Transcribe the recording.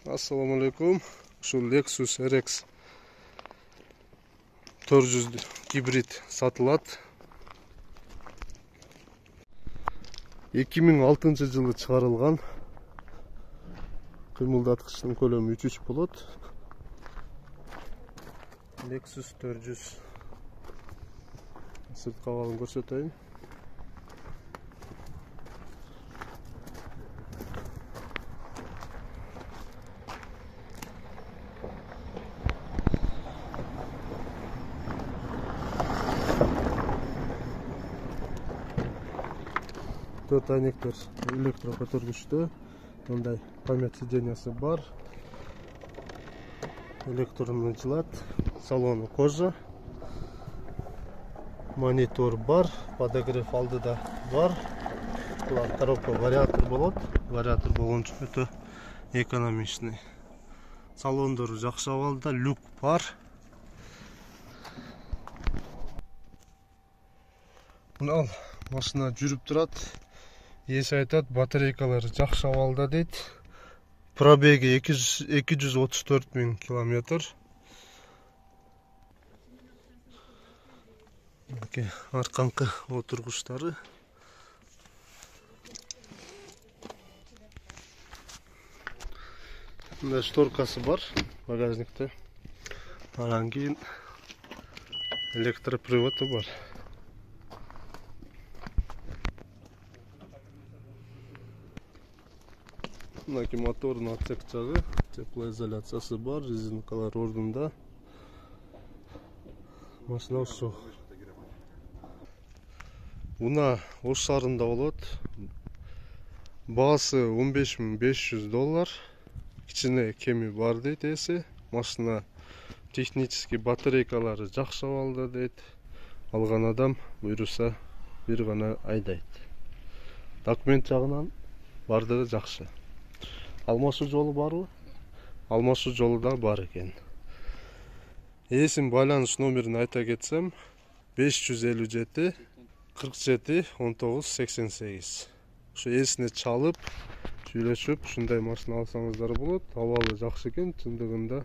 Assalamu alaikum. Şu Lexus RX 400 gibrit satılat. 2006 жылы çıkarılgan. Kıymıldatkычтын kөлөmü 3 болот. Lexus 400. Sırt kavalını көрсөтөйүн. Dört aynektер электро көтөргүчтүү. Мындай память сиденьясы бар. Электронный жылат. Салону кожа. Монитор бар. Подогрев алдыда бар. Коробка вариатор болот. Вариатор болгон үчүн өтө экономичный. Салондору жакшы абалда, люк бар. Мына машина жүрүп турат. Ээси айтат, батарейкалары жакшы абалда дейт. Пробеги 234 000 километр. Арканкы отургучтары. Мына шторкасы бар багажникте. Анан кийин электроприводу бар. Мынаки мотордун отсек жагы, теплоизоляциясы бар, резинкалар ордунда. Машина ошо. Уна Ош шаарында болот. Баасы $15,500. Кичине кеми бар дейт ээси. Машина технически батарейкалары жакшы абалда дейт. Алган адам буйруса бир гана айдайт. Документ жагынан бардыгы жакшы. Алмашуу жолу барбы? Алмашуу жолу да бар экен. Эсин байланыш номерин айта кетсем 557 47 19 88. Ошо эсине чалып, сүйлөшүп, ушундай машина алсаңыздар болот. Абалы жакшы экен, чындыгында